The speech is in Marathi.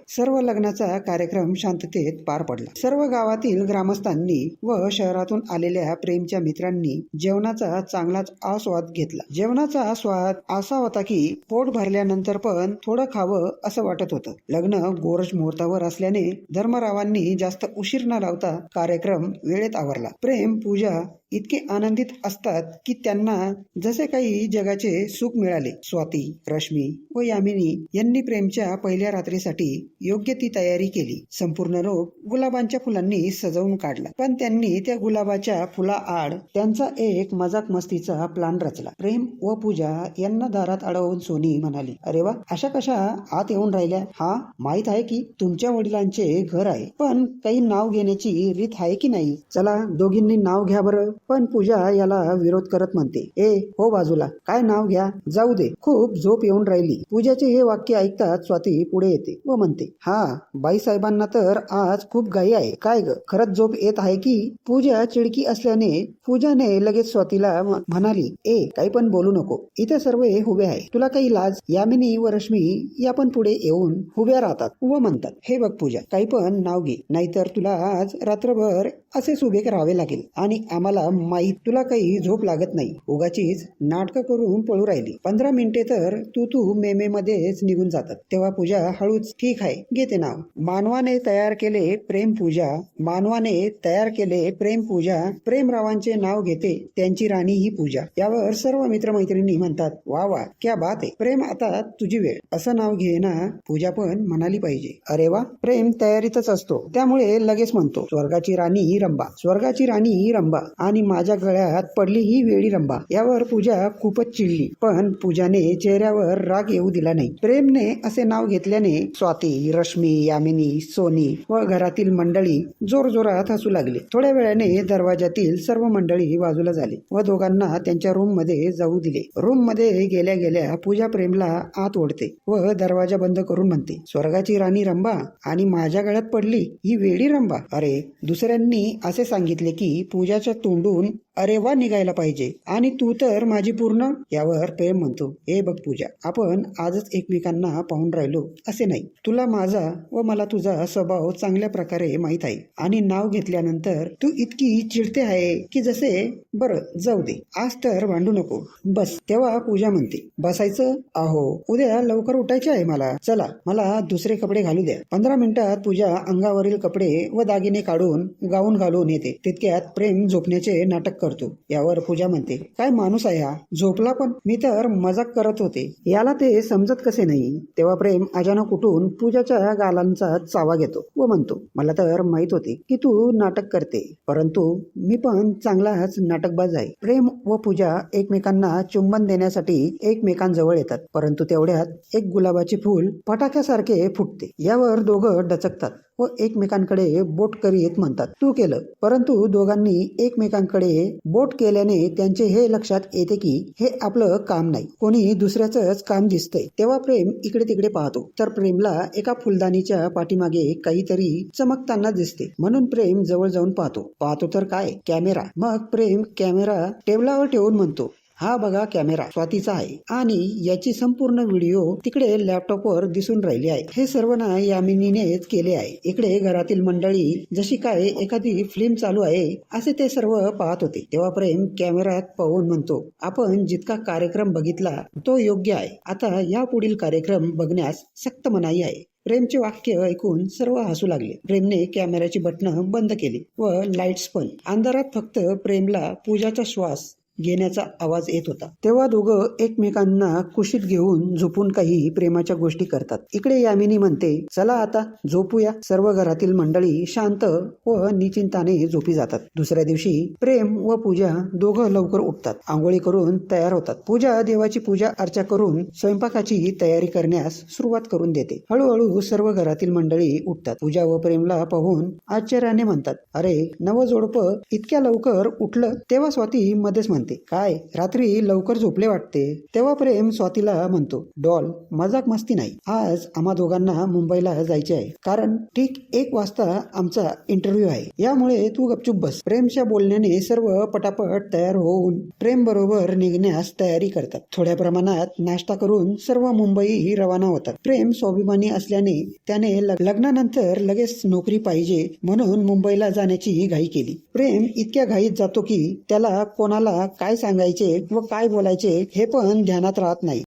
सर्व लग्नाचा कार्यक्रम शांततेत पार पडला. सर्व गावातील ग्रामस्थांनी व शहरातून आलेल्या प्रेमच्या मित्रांनी जेवणाचा चांगलाच आस्वाद घेतला. जेवणाचा स्वाद असा होता की पोट भरल्यानंतर पण थोडं खावं असं वाटत होतं. लग्न गोरज मुहूर्तावर असल्याने धर्मरावांनी जास्त उशीर न लावता कार्यक्रम वेळेत आवरला. प्रेम पूजा इतके आनंदित असतात की त्यांना जसे काही जगाचे सुख मिळाले. स्वाती, रश्मी व यामिनी यांनी प्रेमच्या पहिल्या रात्रीसाठी योग्य ती तयारी केली. संपूर्ण रूम गुलाबांच्या फुलांनी सजवून काढला. पण त्यांनी त्या गुलाबाच्या फुलाआड त्यांचा एक मजाक मस्तीचा प्लान रचला. प्रेम व पूजा यांना दारात अडवून सोनी म्हणाली, अरे वा, अशा कशा आत येऊन राहिल्या? हा, माहित आहे की तुमच्या वडिलांचे घर आहे, पण काही नाव घेण्याची रीत आहे की नाही? चला दोघींनी नाव घ्या बरं. पण पूजा याला विरोध करत म्हणते, ए हो बाजूला, काय नाव घ्या, जाऊ दे, खूप झोप येऊन राहिली. पूजाचे हे वाक्य ऐकताच स्वाती पुढे येते व म्हणते, हा, बाईसाहेबांना तर आज खूप घाई आहे. काय ग, खरंच झोप येत आहे की? पूजा चिडकी असल्याने पूजाने लगेच स्वातीला म्हणाली, ए काही पण बोलू नको, इथे सर्व उभे आहे, तुला काही लाज? यामिनी व रश्मी या पण पुढे येऊन उभ्या राहतात व म्हणतात, हे बघ पूजा, काही पण नाव घे, नाहीतर तुला आज रात्रभर असेच उभे राहावे लागेल आणि आम्हाला माहीत तुला काही झोप लागत नाही. उगाचीच नाटकं करून पळू राहिली. 15 मिनिटे तर तू मेमे मध्येच निघून जातात. तेव्हा पूजा हळूच, ठीक आहे, घेते नाव. मानवाने तयार केले प्रेम पूजा, मानवाने तयार केले प्रेम पूजा, प्रेमरावांचे नाव घेते त्यांची राणी ही पूजा. यावर सर्व मित्रमैत्रिणी म्हणतात, वा वा, क्या बात आहे, प्रेम आता तुझी वेळ, असं नाव घे ना. पूजा पण म्हणाली पाहिजे. अरे वा, प्रेम तयारीतच असतो, त्यामुळे लगेच म्हणतो, स्वर्गाची राणी ही रंबा, स्वर्गाची राणी ही रंबा आणि माझ्या गळ्यात पडली ही वेळी रंबा. यावर पूजा खूपच चिडली, पण पूजाने चेहऱ्यावर राग येऊ दिला नाही. प्रेमने असे नाव घेतल्याने स्वाती, रश्मी, यामिनी, सोनी व घरातील मंडळी जोरजोरात हसू लागले. थोड्या वेळाने दरवाजातील सर्व मंडळी बाजूला झाली व दोघांना त्यांच्या रूम मध्ये जाऊ दिले. रूम मध्ये गेल्या गेल्या पूजा प्रेमला आत ओढते व दरवाजा बंद करून म्हणते, स्वर्गाची राणी रंबा आणि माझ्या गळ्यात पडली ही वेडी रंबा. अरे, दुसऱ्यांनी असे सांगितले की पूजाच्या तोंडून अरे वा निघायला पाहिजे आणि तू तर माझी पूर्ण. यावर प्रेम म्हणतो, हे बघ पूजा, आपण आजच एकमेकांना पाहून राहिलो असे नाही. तुला माझा व मला तुझा स्वभाव चांगल्या प्रकारे माहित आहे आणि नाव घेतल्यानंतर तू इतकी चिडते आहे की जसे, बरं जाऊ दे, आज तर भांडू नको, बस. तेव्हा पूजा म्हणते, बसायचं? अहो, उद्या लवकर उठायचे आहे मला, चला मला दुसरे कपडे घालू द्या. 15 मिनिटात पूजा अंगावरील कपडे व दागिने काढून गाऊन घालून येते. तितक्यात प्रेम झोपण्याचे नाटक करतो. यावर पूजा म्हणते, काय माणूस आहे हा, झोपला पण? मी तर मजाक करत होते, याला ते समजत कसे नाही? तेव्हा प्रेम अचानक उठून पूजाच्या गालांचा चावा घेतो व म्हणतो, मला तर माहित होते की तू नाटक करते, परंतु मी पण चांगलाच नाटकबाज आहे. प्रेम व पूजा एकमेकांना चुंबन देण्यासाठी एकमेकांजवळ येतात, परंतु तेवढ्यात एक गुलाबाचे फूल फटाक्यासारखे फुटते. यावर दोघं डचकतात व एकमेकांकडे बोट करीत म्हणतात, तू केलं. परंतु दोघांनी एकमेकांकडे बोट केल्याने त्यांचे हे लक्षात येते की हे आपलं काम नाही, कोणी दुसऱ्याचंच काम दिसतंय. तेव्हा प्रेम इकडे तिकडे पाहतो तर प्रेमला एका फुलदाणीच्या पाठीमागे काहीतरी चमकताना दिसते. म्हणून प्रेम जवळ जाऊन पाहतो तर काय, कॅमेरा. मग प्रेम कॅमेरा टेबलावर ठेवून म्हणतो, हा बघा कॅमेरा स्वातीचा आहे आणि याची संपूर्ण व्हिडिओ तिकडे लॅपटॉपवर दिसून राहिली आहे. हे सर्व ना यामिनीनेच केले आहे. इकडे घरातील मंडळी जशी काय एखादी फिल्म चालू आहे असे ते सर्व पाहत होते. तेव्हा प्रेम कॅमेऱ्यात पाहून म्हणतो, आपण जितका कार्यक्रम बघितला तो योग्य आहे, आता या पुढील कार्यक्रम बघण्यास सक्त मनाई आहे. प्रेमचे वाक्य ऐकून सर्व हसू लागले. प्रेमने कॅमेऱ्याची बटणं बंद केली व लाईट्स पण. अंधारात फक्त प्रेमला पूजाचा श्वास घेण्याचा आवाज येत होता. तेव्हा दोघं एकमेकांना कुशीत घेऊन झोपून काही प्रेमाच्या गोष्टी करतात. इकडे यामिनी म्हणते, चला आता झोपूया. सर्व घरातील मंडळी शांत व निश्चिंताने झोपी जातात. दुसऱ्या दिवशी प्रेम व पूजा दोघं लवकर उठतात, आंघोळी करून तयार होतात. पूजा देवाची पूजा अर्चा करून स्वयंपाकाची तयारी करण्यास सुरुवात करून देते. हळूहळू सर्व घरातील मंडळी उठतात. पूजा व प्रेमला पाहून आश्चर्याने म्हणतात, अरे नवजोडपं इतक्या लवकर उठलं? तेव्हा स्वाती मध्येच म्हणते, म्हणते, काय रात्री लवकर झोपले वाटते. तेव्हा प्रेम स्वातीला म्हणतो, डॉल मजाक मस्ती नाही, आज आम्हा दोघांना मुंबईला जायचे आहे, कारण ठीक 1 वाजता आमचा इंटरव्ह्यू आहे, यामुळे तू गपचूप बस. प्रेमच्या बोलण्याने सर्व पटापट तयार होऊन प्रेम बरोबर निघण्यास तयारी करतात. थोड्या प्रमाणात नाश्ता करून सर्व मुंबई रवाना होतात. प्रेम स्वाभिमानी असल्याने त्याने लग्नानंतर लगेच नोकरी पाहिजे म्हणून मुंबईला जाण्याची घाई केली. प्रेम इतक्या घाईत जातो की त्याला कोणाला काय सांगायचे व काय बोलायचे हे पण ध्यानात राहत नाही.